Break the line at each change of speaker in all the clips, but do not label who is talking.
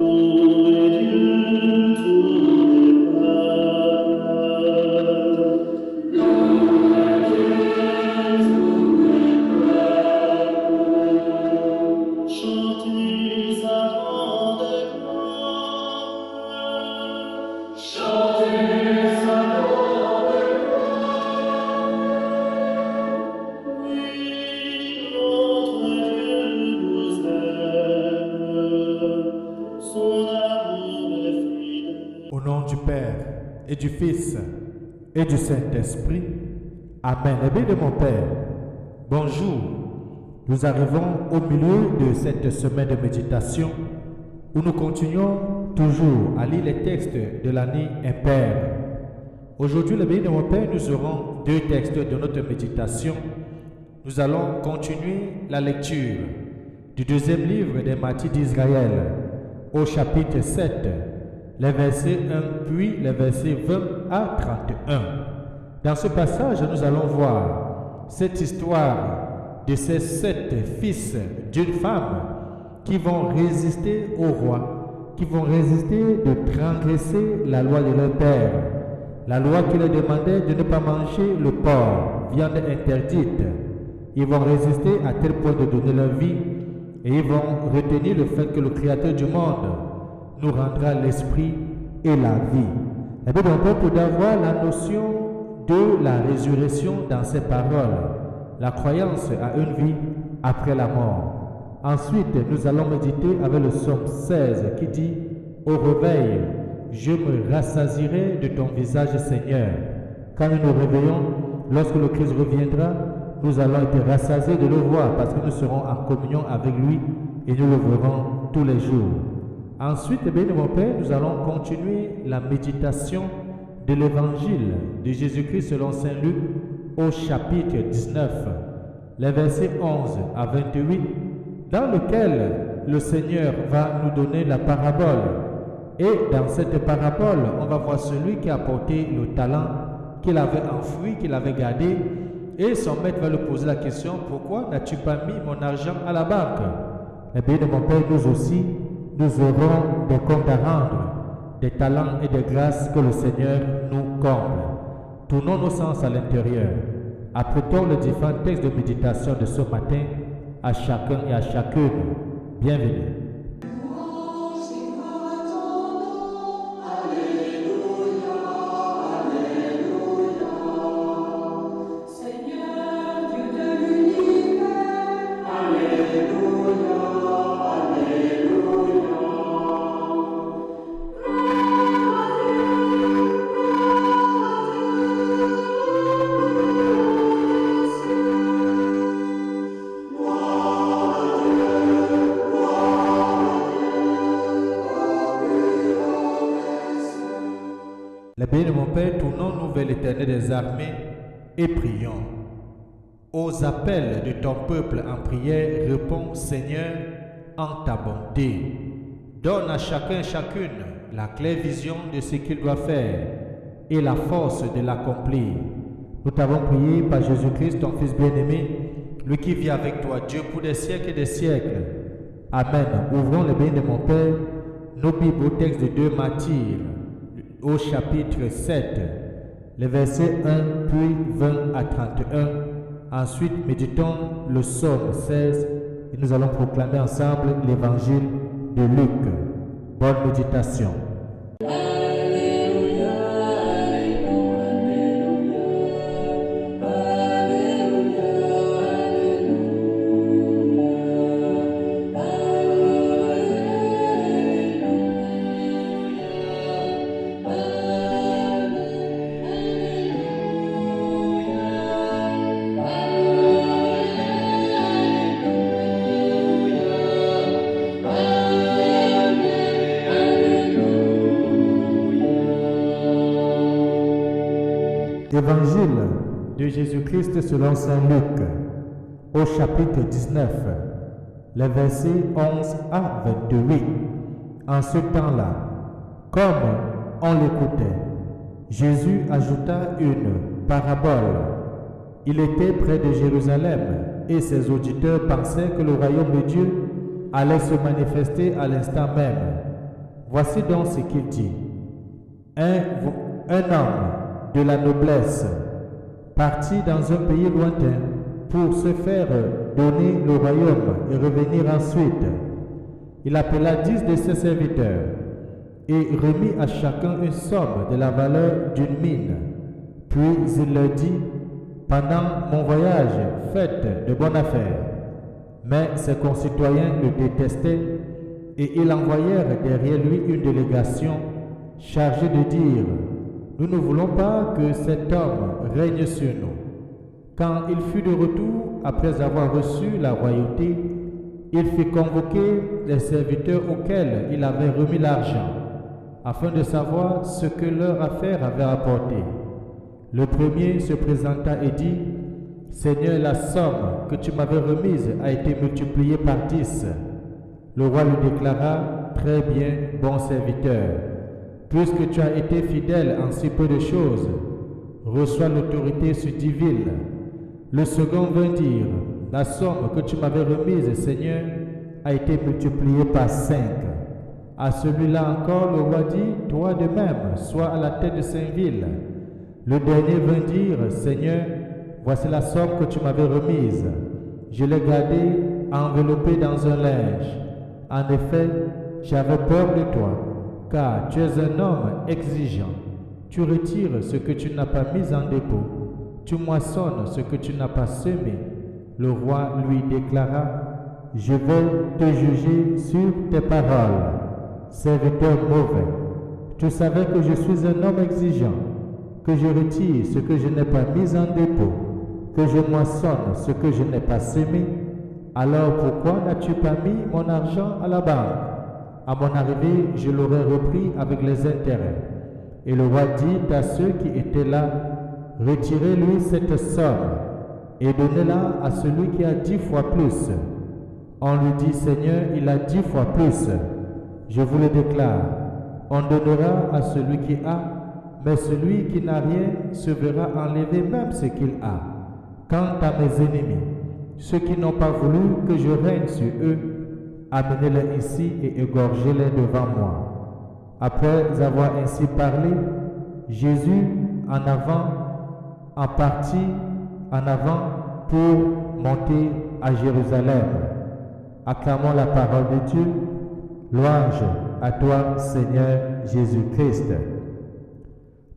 Au nom du Père et du Fils et du Saint-Esprit. Amen. Eh bien de mon Père, bonjour. Nous arrivons au milieu de cette semaine de méditation où nous continuons toujours à lire les textes de l'année impaire. Aujourd'hui, le bien de mon Père, nous aurons deux textes de notre méditation. Nous allons continuer la lecture du deuxième livre des Martyrs d'Israël au chapitre 7, les versets 1 puis les versets 20 à 31. Dans ce passage, nous allons voir cette histoire de ces 7 fils d'une femme qui vont résister au roi, qui vont résister de transgresser la loi de leur père, la loi qui leur demandait de ne pas manger le porc, viande interdite. Ils vont résister à tel point de donner leur vie et ils vont retenir le fait que le Créateur du monde nous rendra l'esprit et la vie. Et bien, on peut d'avoir la notion de la résurrection dans ces paroles, la croyance à une vie après la mort. Ensuite, nous allons méditer avec le psaume 16 qui dit « Au réveil, je me rassasierai de ton visage, Seigneur. » Quand nous nous réveillons, lorsque le Christ reviendra, nous allons être rassasiés de le voir parce que nous serons en communion avec lui et nous le verrons tous les jours. Ensuite, bien mon Père, nous allons continuer la méditation de l'évangile de Jésus-Christ selon Saint Luc au chapitre 19, les versets 11 à 28, dans lequel le Seigneur va nous donner la parabole. Et dans cette parabole, on va voir celui qui a apporté le talent qu'il avait enfoui, qu'il avait gardé, et son maître va lui poser la question, pourquoi n'as-tu pas mis mon argent à la banque? Eh bien, mon Père, nous aussi, nous aurons des comptes à rendre, des talents et des grâces que le Seigneur nous comble. Tournons nos sens à l'intérieur. Apprêtons les différents textes de méditation de ce matin à chacun et à chacune. Bienvenue. Les bénis de mon Père, tournons-nous vers l'Éternel des armées et prions. Aux appels de ton peuple en prière, réponds Seigneur en ta bonté. Donne à chacun et chacune la claire vision de ce qu'il doit faire et la force de l'accomplir. Nous t'avons prié par Jésus-Christ, ton Fils bien-aimé, lui qui vit avec toi, Dieu, pour des siècles et des siècles. Amen. Ouvrons les bénis de mon Père, nos Bibles au texte de 2 Martyrs, au chapitre 7, les versets 1 puis 20 à 31. Ensuite, méditons le psaume 16 et nous allons proclamer ensemble l'évangile de Luc. Bonne méditation. Évangile de Jésus-Christ selon Saint Luc, au chapitre 19, les versets 11 à 28. En ce temps-là, comme on l'écoutait, Jésus ajouta une parabole. Il était près de Jérusalem et ses auditeurs pensaient que le royaume de Dieu allait se manifester à l'instant même. Voici donc ce qu'il dit. Un homme de la noblesse partit dans un pays lointain pour se faire donner le royaume et revenir ensuite. Il appela 10 de ses serviteurs et remit à chacun une somme de la valeur d'une mine. Puis il leur dit, pendant mon voyage, faites de bonnes affaires. Mais ses concitoyens le détestaient et ils envoyèrent derrière lui une délégation chargée de dire, nous ne voulons pas que cet homme règne sur nous. Quand il fut de retour, après avoir reçu la royauté, il fit convoquer les serviteurs auxquels il avait remis l'argent, afin de savoir ce que leur affaire avait apporté. Le premier se présenta et dit, « Seigneur, la somme que tu m'avais remise a été multipliée par 10. » Le roi lui déclara, « Très bien, bon serviteur. Puisque tu as été fidèle en si peu de choses, reçois l'autorité sur 10 villes. » Le second vint dire, « La somme que tu m'avais remise, Seigneur, a été multipliée par 5. » À celui-là encore, le roi dit, « Toi de même, sois à la tête de 5 villes. » Le dernier vint dire, « Seigneur, voici la somme que tu m'avais remise. Je l'ai gardée enveloppée dans un linge. En effet, j'avais peur de toi, car tu es un homme exigeant. Tu retires ce que tu n'as pas mis en dépôt. Tu moissonnes ce que tu n'as pas semé. » Le roi lui déclara, « Je vais te juger sur tes paroles, serviteur mauvais. Tu savais que je suis un homme exigeant, que je retire ce que je n'ai pas mis en dépôt, que je moissonne ce que je n'ai pas semé. Alors pourquoi n'as-tu pas mis mon argent à la banque? À mon arrivée, je l'aurais repris avec les intérêts. » Et le roi dit à ceux qui étaient là, « Retirez-lui cette somme et donnez-la à celui qui a 10 fois plus. » On lui dit, « Seigneur, il a 10 fois plus. » Je vous le déclare, on donnera à celui qui a, mais celui qui n'a rien se verra enlever même ce qu'il a. Quant à mes ennemis, ceux qui n'ont pas voulu que je règne sur eux, amenez-les ici et égorgez-les devant moi. Après avoir ainsi parlé, Jésus en partit en avant pour monter à Jérusalem. Acclamons la parole de Dieu. Louange à toi, Seigneur Jésus-Christ.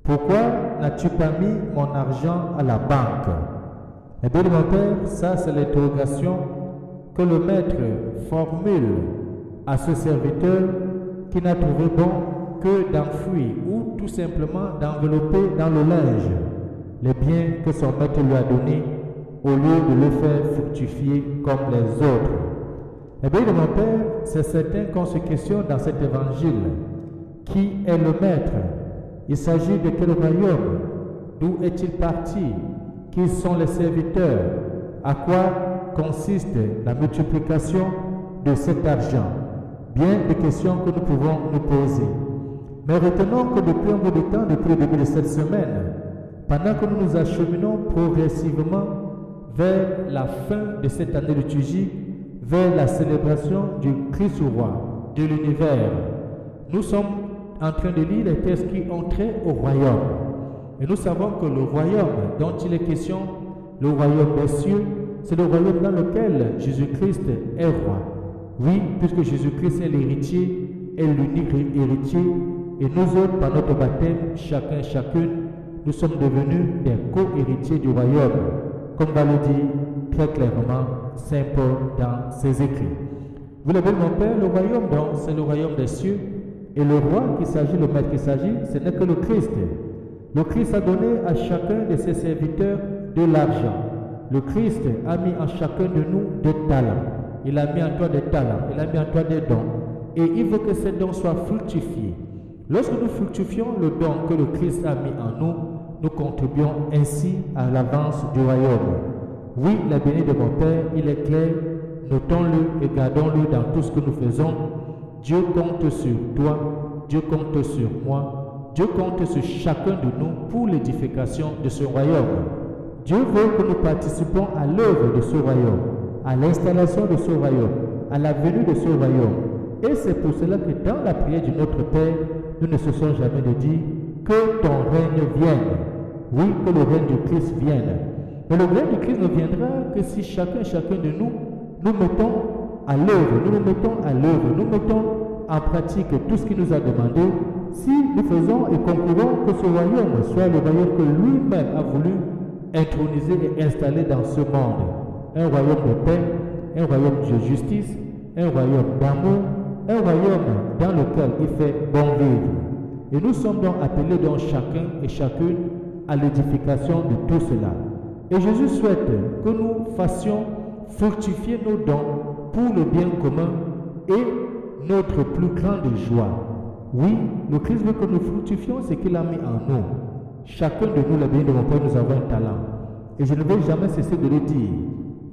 Pourquoi n'as-tu pas mis mon argent à la banque? Eh bien, mon Père, ça c'est l'interrogation que le maître formule à ce serviteur qui n'a trouvé bon que d'enfouir ou tout simplement d'envelopper dans le linge les biens que son maître lui a donnés au lieu de le faire fructifier comme les autres. Eh bien, mon Père, c'est certain qu'on se questionne dans cet évangile. Qui est le maître? Il s'agit de quel royaume? D'où est-il parti? Qui sont les serviteurs? À quoi consiste la multiplication de cet argent? Bien des questions que nous pouvons nous poser. Mais retenons que depuis un bout de temps, depuis le début de cette semaine, pendant que nous nous acheminons progressivement vers la fin de cette année liturgique, vers la célébration du Christ roi de l'univers, nous sommes en train de lire les textes qui ont trait au royaume. Et nous savons que le royaume dont il est question, le royaume des cieux, c'est le royaume dans lequel Jésus-Christ est roi. Oui, puisque Jésus-Christ est l'héritier, est l'unique héritier, et nous autres, par notre baptême, chacune, nous sommes devenus des co-héritiers du royaume, comme va le dire très clairement Saint Paul dans ses écrits. Vous l'avez, mon Père, le royaume donc, c'est le royaume des cieux, et le roi qu'il s'agit, le maître qu'il s'agit, ce n'est que le Christ. Le Christ a donné à chacun de ses serviteurs de l'argent. Le Christ a mis en chacun de nous des talents. Il a mis en toi des talents, il a mis en toi des dons. Et il veut que ces dons soient fructifiés. Lorsque nous fructifions le don que le Christ a mis en nous, nous contribuons ainsi à l'avance du royaume. Oui, la bénie de mon Père, il est clair, notons-le et gardons-le dans tout ce que nous faisons. Dieu compte sur toi, Dieu compte sur moi, Dieu compte sur chacun de nous pour l'édification de ce royaume. Dieu veut que nous participons à l'œuvre de ce royaume, à l'installation de ce royaume, à la venue de ce royaume. Et c'est pour cela que dans la prière du Notre Père, nous ne cessons jamais de dire que ton règne vienne. Oui, que le règne du Christ vienne. Mais le règne du Christ ne viendra que si chacun de nous, nous mettons à l'œuvre, nous mettons en pratique tout ce qu'il nous a demandé, si nous faisons et concluons que ce royaume soit le royaume que lui-même a voulu introniser et installer dans ce monde. Un royaume de paix, un royaume de justice, un royaume d'amour, un royaume dans lequel il fait bon vivre. Et nous sommes donc appelés donc chacun et chacune à l'édification de tout cela. Et Jésus souhaite que nous fassions fructifier nos dons pour le bien commun et notre plus grande joie. Oui, le Christ veut que nous fructifions ce qu'il a mis en nous. Chacun de nous, les bénis de mon Père, nous avons un talent. Et je ne vais jamais cesser de le dire.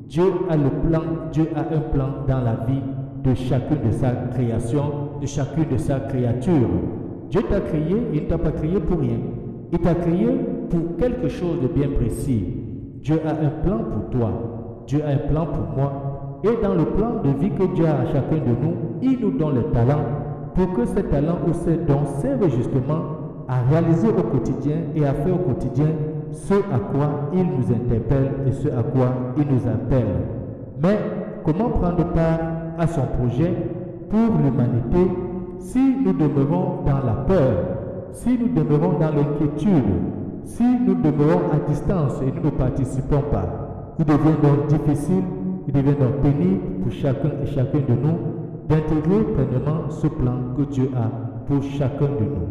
Dieu a le plan, Dieu a un plan dans la vie de chacune de sa création, de chacune de sa créature. Dieu t'a créé, il ne t'a pas créé pour rien. Il t'a créé pour quelque chose de bien précis. Dieu a un plan pour toi. Dieu a un plan pour moi. Et dans le plan de vie que Dieu a à chacun de nous, il nous donne les talents pour que ces talents ou ces dons servent justement à réaliser au quotidien et à faire au quotidien ce à quoi il nous interpelle et ce à quoi il nous appelle. Mais comment prendre part à son projet pour l'humanité si nous demeurons dans la peur, si nous demeurons dans l'inquiétude, si nous demeurons à distance et nous ne participons pas? Il devient donc difficile, il devient donc pénible pour chacun et chacune de nous d'intégrer pleinement ce plan que Dieu a pour chacun de nous.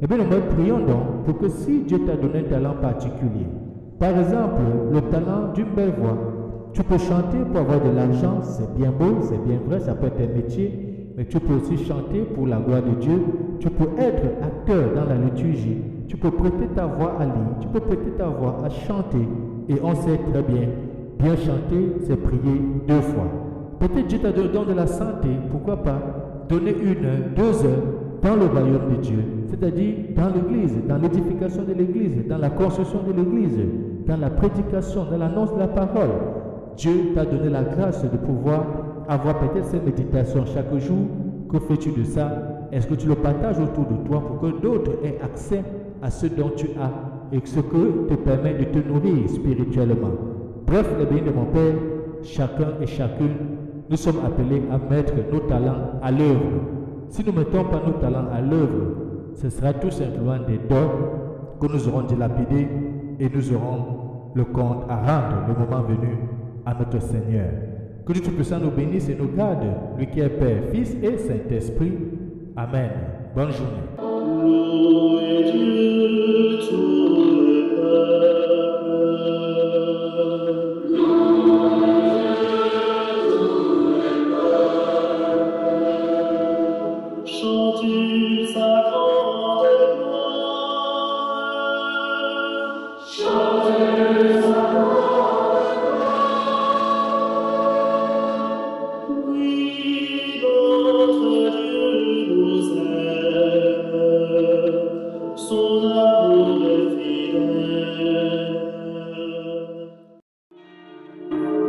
Eh bien, nous prions donc pour que si Dieu t'a donné un talent particulier, par exemple, le talent d'une belle voix, tu peux chanter pour avoir de l'argent, c'est bien beau, c'est bien vrai, ça peut être un métier, mais tu peux aussi chanter pour la gloire de Dieu, tu peux être acteur dans la liturgie, tu peux prêter ta voix à lire, tu peux prêter ta voix à chanter, et on sait très bien chanter, c'est prier 2 fois. Peut-être Dieu t'a donné le don de la santé, pourquoi pas donner 1 heure, 2 heures dans le royaume de Dieu, c'est-à-dire dans l'église, dans l'édification de l'église, dans la construction de l'église, dans la prédication, dans l'annonce de la parole. Dieu t'a donné la grâce de pouvoir avoir peut-être cette méditation chaque jour. Que fais-tu de ça? Est-ce que tu le partages autour de toi pour que d'autres aient accès à ce dont tu as et ce que te permet de te nourrir spirituellement? Bref, les bénis de mon Père, chacun et chacune, nous sommes appelés à mettre nos talents à l'œuvre. Si nous ne mettons pas nos talents à l'œuvre, ce sera tout simplement des dons que nous aurons dilapidés et nous aurons le compte à rendre le moment venu à notre Seigneur. Que Dieu Tout-Puissant nous bénisse et nous garde, lui qui est Père, Fils et Saint-Esprit. Amen. Bonne journée.
Chantez